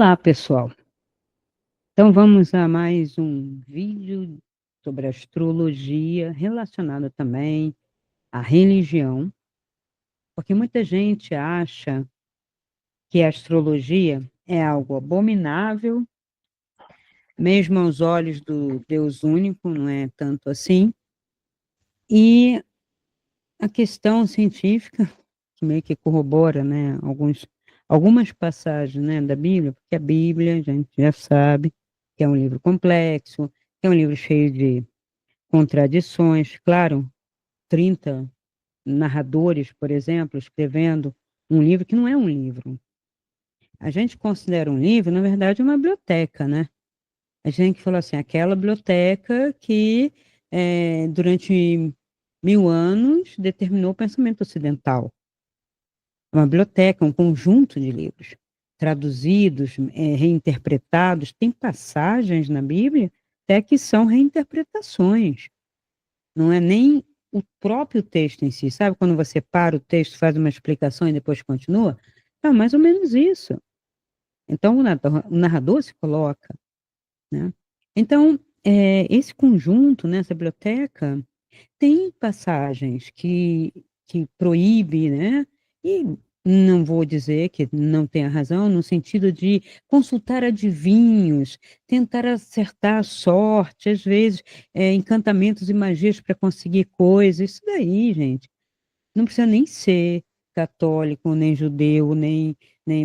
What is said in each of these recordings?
Olá, pessoal. Então, vamos a mais um vídeo sobre astrologia, relacionado também à religião, porque muita gente acha que a astrologia é algo abominável, mesmo aos olhos do Deus único, não é tanto assim. E a questão científica, que meio que corrobora, né, algumas passagens, né, da Bíblia, porque a Bíblia, a gente já sabe, que é um livro complexo, que é um livro cheio de contradições. Claro, 30 narradores, por exemplo, escrevendo um livro que não é um livro. A gente considera um livro, na verdade, uma biblioteca, né? A gente falou assim, aquela biblioteca que durante 1000 anos determinou o pensamento ocidental. Uma biblioteca, um conjunto de livros traduzidos, reinterpretados. Tem passagens na Bíblia até que são reinterpretações. Não é nem o próprio texto em si, sabe? Quando você para o texto, faz uma explicação e depois continua. É mais ou menos isso. Então, o narrador se coloca, né? Então, esse conjunto, né, essa biblioteca, tem passagens que proíbe, né? E não vou dizer que não tenha razão, no sentido de consultar adivinhos, tentar acertar a sorte, às vezes, encantamentos e magias para conseguir coisas. Isso daí, gente, não precisa nem ser católico, nem judeu, nem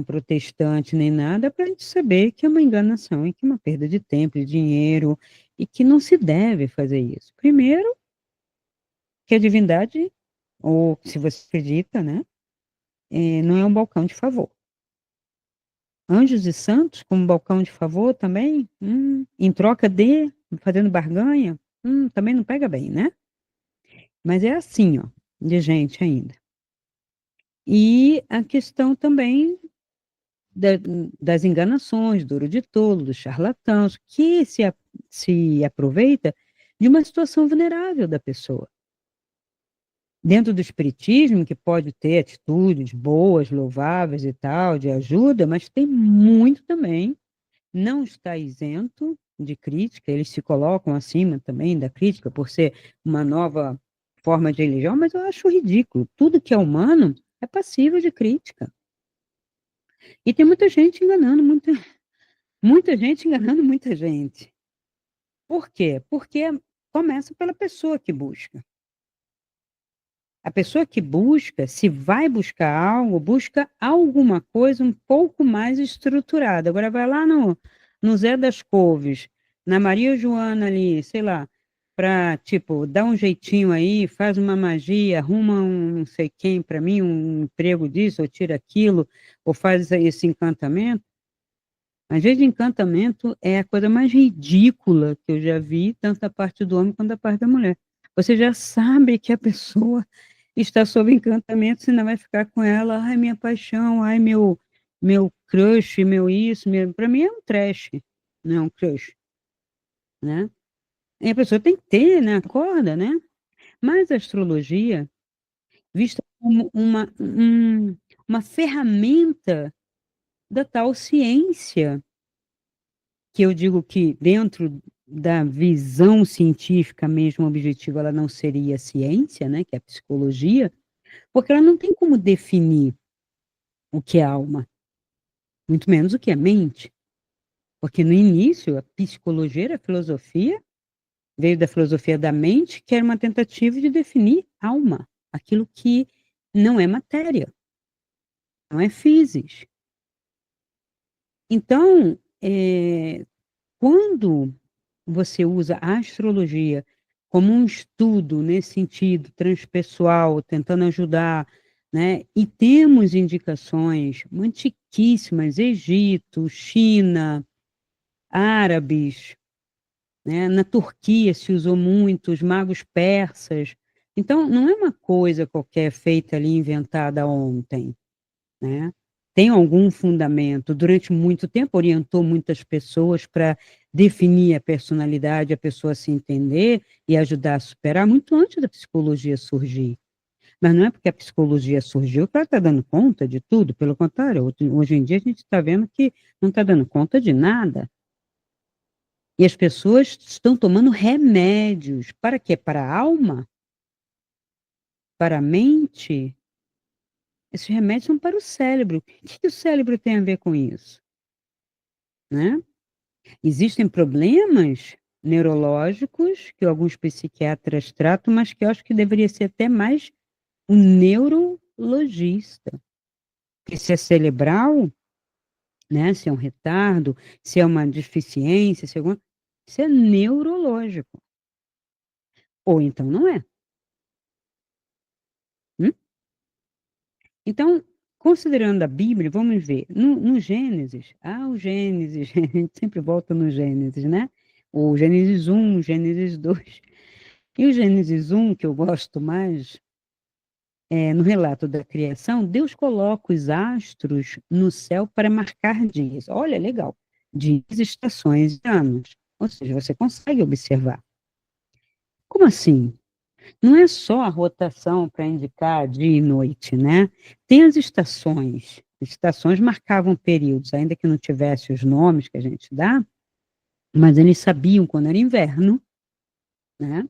protestante, nem nada, para a gente saber que é uma enganação e que é uma perda de tempo, de dinheiro, e que não se deve fazer isso. Primeiro, que a divindade, ou se você acredita, né, não é um balcão de favor. Anjos e santos, como balcão de favor também, em troca de, fazendo barganha, também não pega bem, né? Mas é assim, ó, de gente ainda. E a questão também da- das enganações, do ouro de tolo, dos charlatãos, que se aproveita de uma situação vulnerável da pessoa. Dentro do espiritismo, que pode ter atitudes boas, louváveis e tal, de ajuda, mas tem muito também, não está isento de crítica, eles se colocam acima também da crítica por ser uma nova forma de religião, mas eu acho ridículo. Tudo que é humano é passível de crítica. E tem muita gente enganando, muita gente enganando muita gente. Por quê? Porque começa pela pessoa que busca. A pessoa que busca, se vai buscar algo, busca alguma coisa um pouco mais estruturada. Agora vai lá no Zé das Couves, na Maria Joana ali, sei lá, para, tipo, dar um jeitinho aí, faz uma magia, arruma um não sei quem para mim, um emprego disso, ou tira aquilo, ou faz esse encantamento. Às vezes, encantamento é a coisa mais ridícula que eu já vi, tanto da parte do homem quanto da parte da mulher. Você já sabe que a pessoa está sob encantamento, senão vai ficar com ela, ai, minha paixão, ai, meu crush, meu isso, para mim é um trash, não é um crush, né? E a pessoa tem que ter, né, a corda, né? Mas a astrologia, vista como uma ferramenta da tal ciência, que eu digo que dentro da visão científica mesmo objetiva, ela não seria ciência, né, que é a psicologia, porque ela não tem como definir o que é alma, muito menos o que é mente, porque no início a psicologia era a filosofia, veio da filosofia da mente, que era uma tentativa de definir alma, aquilo que não é matéria, não é physis. Então, quando você usa a astrologia como um estudo nesse sentido transpessoal, tentando ajudar, né? E temos indicações antiquíssimas, Egito, China, árabes, né? Na Turquia se usou muito, os magos persas. Então, não é uma coisa qualquer feita ali, inventada ontem, né? Tem algum fundamento. Durante muito tempo orientou muitas pessoas para definir a personalidade, a pessoa se entender e ajudar a superar, muito antes da psicologia surgir. Mas não é porque a psicologia surgiu que ela está dando conta de tudo, pelo contrário, hoje em dia a gente está vendo que não está dando conta de nada. E as pessoas estão tomando remédios. Para quê? Para a alma? Para a mente? Esses remédios são para o cérebro. O que o cérebro tem a ver com isso? Né? Existem problemas neurológicos que alguns psiquiatras tratam, mas que eu acho que deveria ser até mais um neurologista. Porque se é cerebral, né, se é um retardo, se é uma deficiência, se é alguma, isso é neurológico. Ou então não é. Hum? Então, considerando a Bíblia, vamos ver, no Gênesis, o Gênesis, a gente sempre volta no Gênesis, né? O Gênesis 1, o Gênesis 2. E o Gênesis 1, que eu gosto mais, no relato da criação, Deus coloca os astros no céu para marcar dias. Olha, legal. Dias, estações e anos. Ou seja, você consegue observar. Como assim? Não é só a rotação para indicar dia e noite, né? Tem as estações. Estações marcavam períodos, ainda que não tivesse os nomes que a gente dá, mas eles sabiam quando era inverno, né?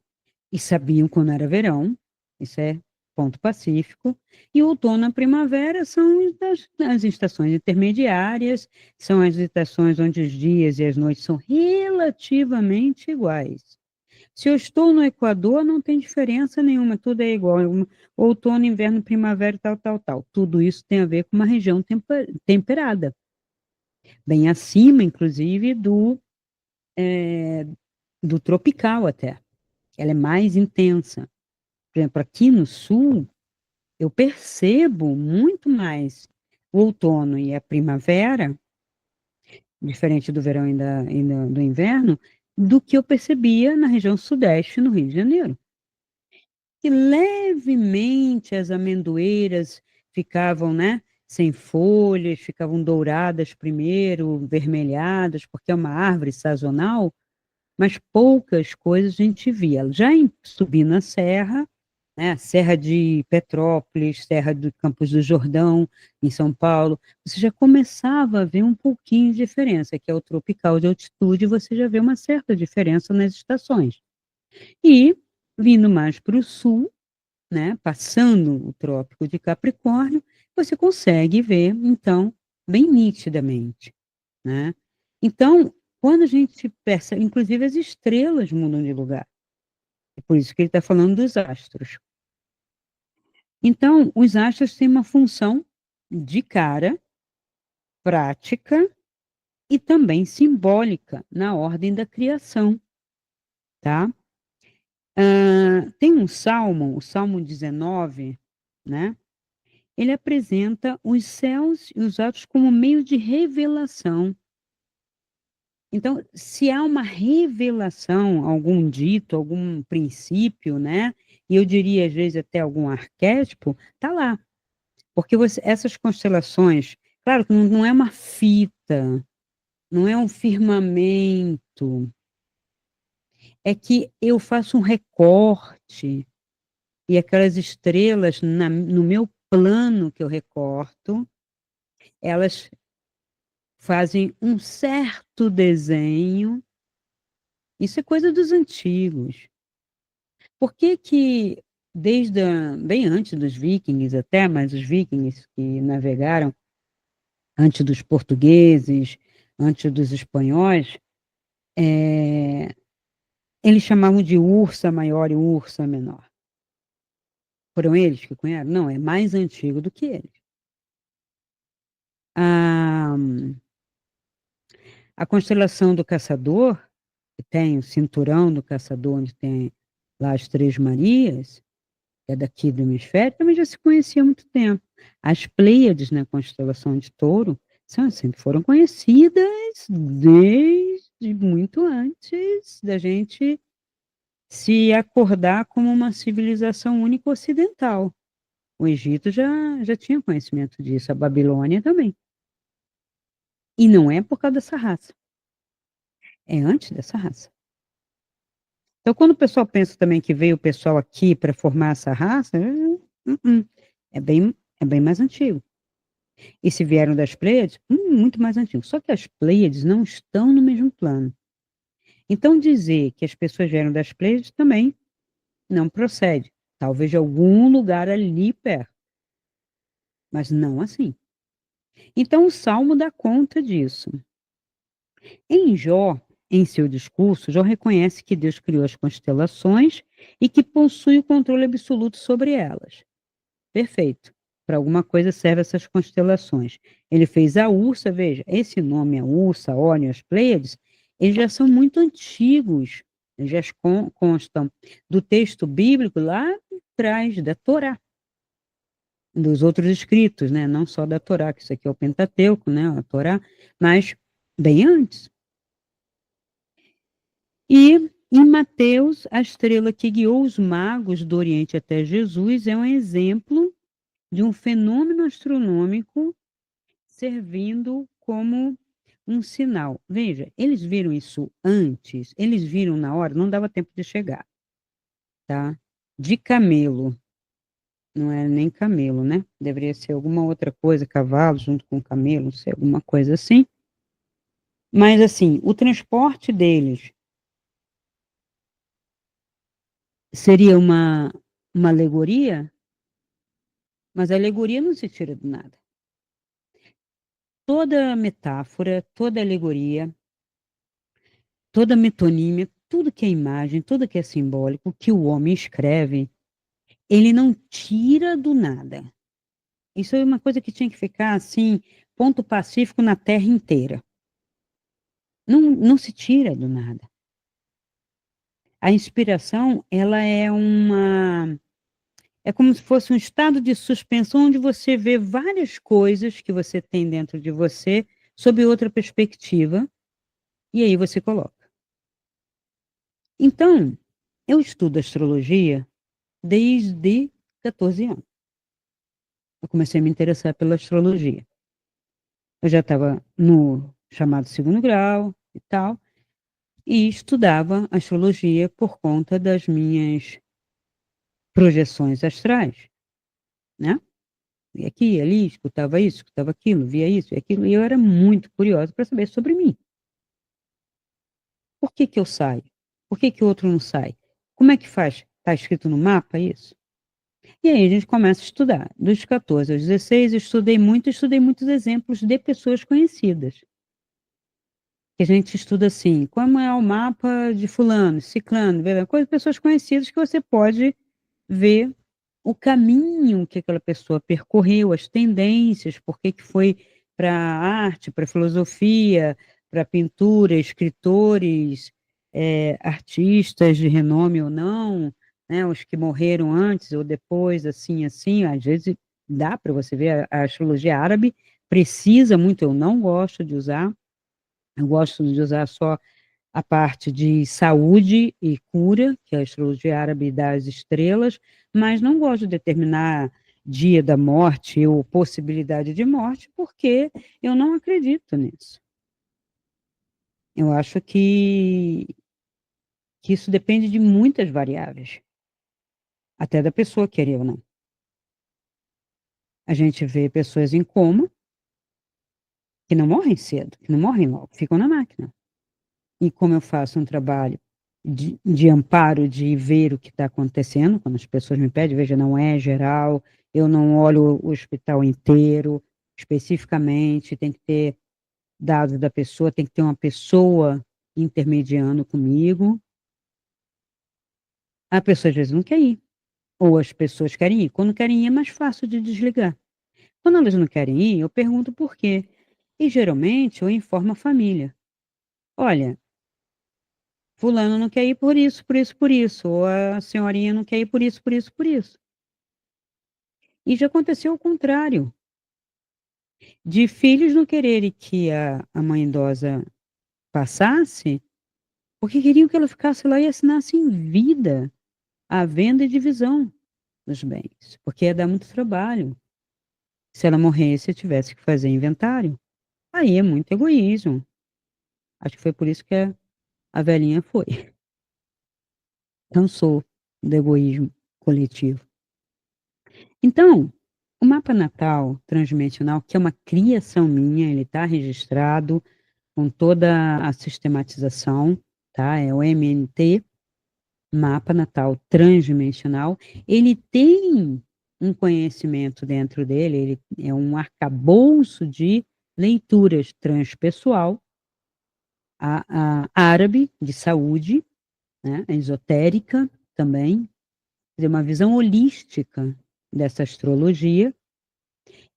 E sabiam quando era verão, isso é ponto pacífico, e outono e primavera são as estações intermediárias, são as estações onde os dias e as noites são relativamente iguais. Se eu estou no Equador, não tem diferença nenhuma, tudo é igual. Outono, inverno, primavera, tal, tal, tal. Tudo isso tem a ver com uma região temperada, bem acima, inclusive, do tropical até. Ela é mais intensa. Por exemplo, aqui no sul, eu percebo muito mais o outono e a primavera, diferente do verão e do inverno, do que eu percebia na região sudeste, no Rio de Janeiro. E levemente as amendoeiras ficavam, né, sem folhas, ficavam douradas primeiro, vermelhadas, porque é uma árvore sazonal, mas poucas coisas a gente via. Já subindo a serra, né, Serra de Petrópolis, Serra do Campos do Jordão, em São Paulo, você já começava a ver um pouquinho de diferença, que é o tropical de altitude, você já vê uma certa diferença nas estações. E, vindo mais para o sul, né, passando o Trópico de Capricórnio, você consegue ver, então, bem nitidamente, né? Então, quando a gente percebe, inclusive as estrelas mudam de lugar. É por isso que ele está falando dos astros. Então, os astros têm uma função de cara, prática e também simbólica na ordem da criação, tá? Tem um salmo, o Salmo 19, né? Ele apresenta os céus e os astros como meio de revelação. Então, se há uma revelação, algum dito, algum princípio, né? E eu diria, às vezes, até algum arquétipo, tá lá. Porque essas constelações, claro que não é uma fita, não é um firmamento, é que eu faço um recorte, e aquelas estrelas, no meu plano que eu recorto, elas fazem um certo desenho. Isso é coisa dos antigos. Por que que, bem antes dos vikings até, mas os vikings que navegaram antes dos portugueses, antes dos espanhóis, é, eles chamavam de ursa maior e ursa menor. Foram eles que cunharam? Não, é mais antigo do que eles. A, a constelação do caçador, que tem o cinturão do caçador, onde tem lá as Três Marias, que é daqui do hemisfério, também já se conhecia há muito tempo. As Pleiades na constelação de Touro sempre foram conhecidas desde muito antes da gente se acordar como uma civilização única ocidental. O Egito já tinha conhecimento disso, a Babilônia também. E não é por causa dessa raça, é antes dessa raça. Então, quando o pessoal pensa também que veio o pessoal aqui para formar essa raça, Mm-mm. É bem mais antigo. E se vieram das Pleiades, muito mais antigo. Só que as Pleiades não estão no mesmo plano. Então, dizer que as pessoas vieram das Pleiades também não procede. Talvez de algum lugar ali perto, mas não assim. Então, o Salmo dá conta disso. Em Jó, em seu discurso, Jó reconhece que Deus criou as constelações e que possui o controle absoluto sobre elas. Perfeito. Para alguma coisa servem essas constelações. Ele fez a Ursa, veja, esse nome, a Ursa, Órion, as Pleiades, eles já são muito antigos, eles já constam do texto bíblico lá atrás, da Torá, dos outros escritos, né? Não só da Torá, que isso aqui é o Pentateuco, né? A Torá, mas bem antes. E em Mateus, a estrela que guiou os magos do Oriente até Jesus é um exemplo de um fenômeno astronômico servindo como um sinal. Veja, eles viram isso antes, eles viram na hora, não dava tempo de chegar, tá? De camelo, não era nem camelo, né? Deveria ser alguma outra coisa, cavalo junto com camelo, não sei, alguma coisa assim. Mas assim, o transporte deles seria uma alegoria, mas a alegoria não se tira do nada. Toda metáfora, toda alegoria, toda metonímia, tudo que é imagem, tudo que é simbólico, que o homem escreve, ele não tira do nada. Isso é uma coisa que tinha que ficar assim, ponto pacífico na terra inteira. Não, não se tira do nada. A inspiração, ela é como se fosse um estado de suspensão onde você vê várias coisas que você tem dentro de você sob outra perspectiva e aí você coloca. Então, eu estudo astrologia desde 14 anos. Eu comecei a me interessar pela astrologia. Eu já estava no chamado segundo grau e tal, e estudava astrologia por conta das minhas projeções astrais, né? E aqui, ali, escutava isso, escutava aquilo, via isso e aquilo, e eu era muito curiosa para saber sobre mim. Por que que eu saio? Por que que o outro não sai? Como é que faz? Está escrito no mapa isso? E aí a gente começa a estudar. Dos 14 aos 16, eu estudei muitos exemplos de pessoas conhecidas. Que a gente estuda assim, como é o mapa de fulano, ciclano, coisas, pessoas conhecidas que você pode ver o caminho que aquela pessoa percorreu, as tendências, por que que foi para a arte, para a filosofia, para a pintura, escritores, artistas de renome ou não, né, os que morreram antes ou depois, assim, assim, às vezes dá para você ver, a astrologia árabe precisa muito, eu não gosto de usar, eu gosto de usar só a parte de saúde e cura, que é a astrologia árabe das estrelas, mas não gosto de determinar dia da morte ou possibilidade de morte, porque eu não acredito nisso. Eu acho que isso depende de muitas variáveis, até da pessoa querer ou não. A gente vê pessoas em coma que não morrem cedo, que não morrem logo, ficam na máquina. E como eu faço um trabalho de amparo, de ver o que está acontecendo, quando as pessoas me pedem, veja, não é geral, eu não olho o hospital inteiro, especificamente, tem que ter dados da pessoa, tem que ter uma pessoa intermediando comigo. A pessoa às vezes não quer ir, ou as pessoas querem ir. Quando querem ir é mais fácil de desligar. Quando elas não querem ir, eu pergunto por quê. E geralmente eu informo a família. Olha, fulano não quer ir por isso, por isso, por isso. Ou a senhorinha não quer ir por isso, por isso, por isso. E já aconteceu o contrário, de filhos não quererem que a mãe idosa passasse, porque queriam que ela ficasse lá e assinasse em vida a venda e divisão dos bens, porque ia dar muito trabalho. Se ela morresse, eu tivesse que fazer inventário. Aí é muito egoísmo. Acho que foi por isso que a velhinha foi. Cansou do egoísmo coletivo. Então, o mapa natal transdimensional, que é uma criação minha, ele está registrado com toda a sistematização, tá? É o MNT, Mapa Natal Transdimensional. Ele tem um conhecimento dentro dele, ele é um arcabouço de leituras transpessoal, a árabe, de saúde, né? A esotérica também, quer dizer, uma visão holística dessa astrologia,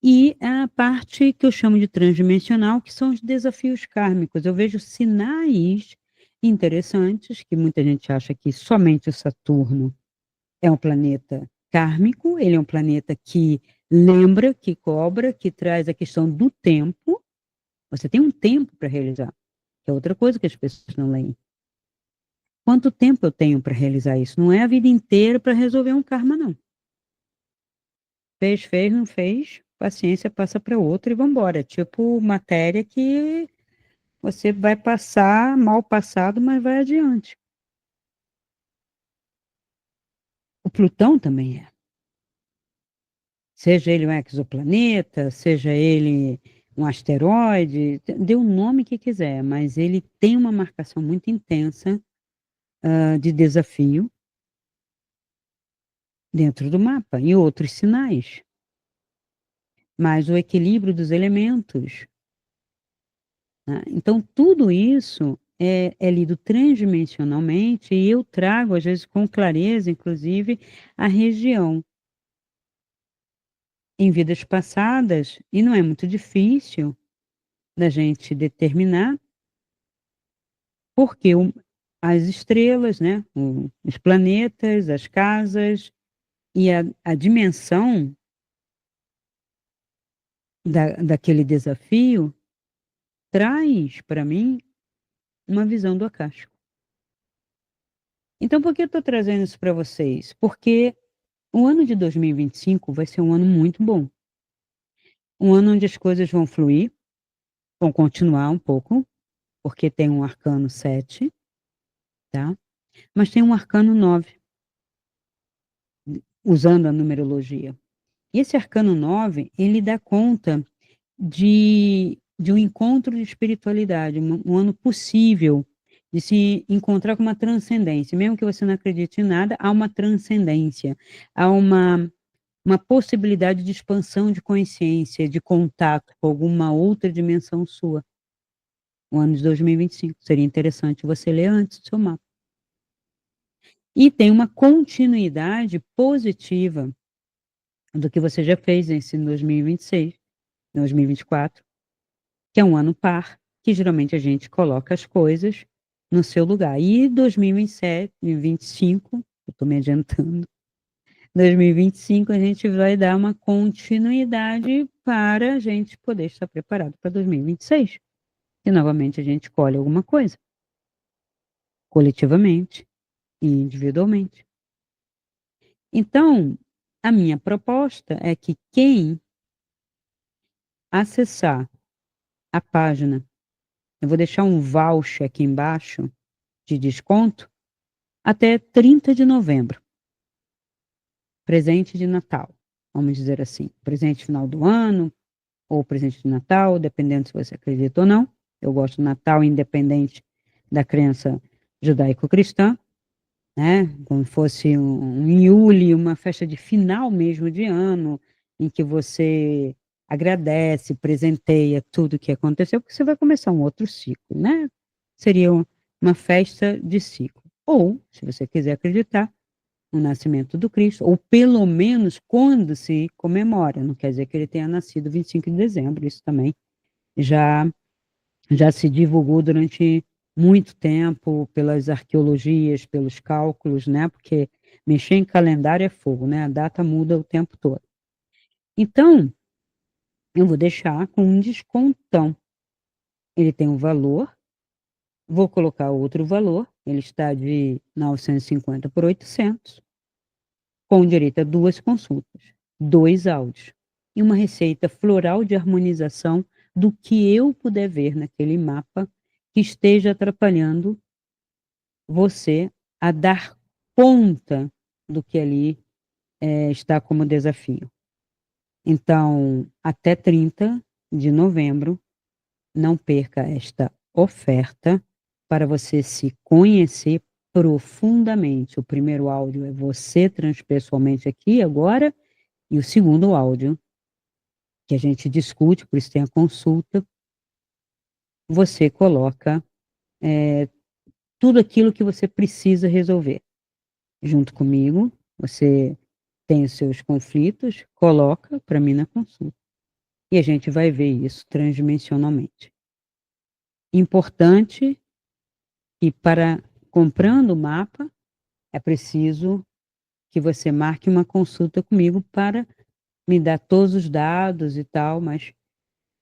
e a parte que eu chamo de transdimensional, que são os desafios kármicos. Eu vejo sinais interessantes, que muita gente acha que somente o Saturno é um planeta kármico, ele é um planeta que lembra, que cobra, que traz a questão do tempo. Você tem um tempo para realizar, que é outra coisa que as pessoas não leem. Quanto tempo eu tenho para realizar isso? Não é a vida inteira para resolver um karma, não. Fez, não fez, paciência, passa para outra e vamos embora. Tipo matéria que você vai passar mal passado, mas vai adiante. O Plutão também é. Seja ele um exoplaneta, seja ele um asteroide, dê o nome que quiser, mas ele tem uma marcação muito intensa de desafio dentro do mapa e outros sinais. Mas o equilíbrio dos elementos, né? Então, tudo isso é lido transdimensionalmente e eu trago, às vezes, com clareza, inclusive, a região. Em vidas passadas, e não é muito difícil da gente determinar, porque as estrelas, né, os planetas, as casas e a dimensão daquele desafio traz para mim uma visão do Akashico. Então, por que eu estou trazendo isso para vocês? Porque o ano de 2025 vai ser um ano muito bom. Um ano onde as coisas vão fluir, vão continuar um pouco, porque tem um arcano 7, tá? Mas tem um arcano 9, usando a numerologia. E esse arcano 9, ele dá conta de um encontro de espiritualidade, um ano possível de se encontrar com uma transcendência. Mesmo que você não acredite em nada, há uma transcendência, há uma possibilidade de expansão de consciência, de contato com alguma outra dimensão sua. O ano de 2025. Seria interessante você ler antes do seu mapa. E tem uma continuidade positiva do que você já fez em 2026, 2024, que é um ano par, que geralmente a gente coloca as coisas no seu lugar. E 2027, 2025, eu estou me adiantando, 2025 a gente vai dar uma continuidade para a gente poder estar preparado para 2026. E novamente a gente colhe alguma coisa, coletivamente e individualmente. Então, a minha proposta é que quem acessar a página, eu vou deixar um voucher aqui embaixo de desconto até 30 de novembro. Presente de Natal, vamos dizer assim. Presente final do ano, ou presente de Natal, dependendo se você acredita ou não. Eu gosto do Natal independente da crença judaico-cristã, né? Como fosse um Yule, uma festa de final mesmo de ano, em que você agradece, presenteia tudo que aconteceu, porque você vai começar um outro ciclo, né? Seria uma festa de ciclo. Ou, se você quiser acreditar, o nascimento do Cristo, ou pelo menos quando se comemora, não quer dizer que ele tenha nascido 25 de dezembro, isso também já já se divulgou durante muito tempo pelas arqueologias, pelos cálculos, né? Porque mexer em calendário é fogo, né? A data muda o tempo todo. Então, eu vou deixar com um descontão. Ele tem um valor, vou colocar outro valor, ele está de 950 por 800, com direito a 2 consultas, 2 áudios e uma receita floral de harmonização do que eu puder ver naquele mapa que esteja atrapalhando você a dar conta do que ali está como desafio. Então, até 30 de novembro, não perca esta oferta para você se conhecer profundamente. O primeiro áudio é você transpessoalmente aqui agora, e o segundo áudio, que a gente discute, por isso tem a consulta, você coloca tudo aquilo que você precisa resolver. Junto comigo, você tem os seus conflitos, coloca para mim na consulta. E a gente vai ver isso transdimensionalmente. Importante que para comprando o mapa, é preciso que você marque uma consulta comigo para me dar todos os dados e tal, mas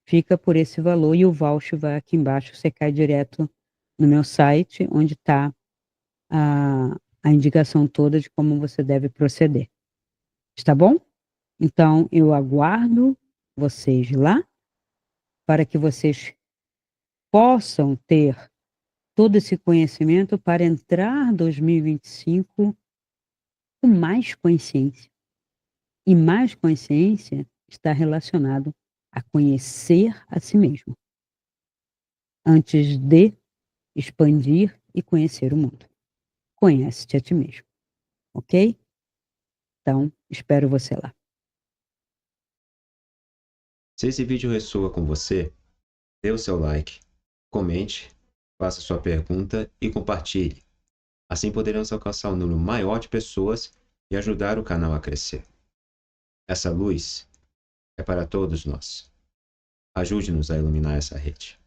fica por esse valor e o voucher vai aqui embaixo, você cai direto no meu site, onde está a indicação toda de como você deve proceder. Está bom? Então, eu aguardo vocês lá para que vocês possam ter todo esse conhecimento para entrar 2025 com mais consciência. E mais consciência está relacionado a conhecer a si mesmo, antes de expandir e conhecer o mundo. Conhece-te a ti mesmo, ok? Então, espero você lá. Se esse vídeo ressoa com você, dê o seu like, comente, faça sua pergunta e compartilhe. Assim poderemos alcançar um número maior de pessoas e ajudar o canal a crescer. Essa luz é para todos nós. Ajude-nos a iluminar essa rede.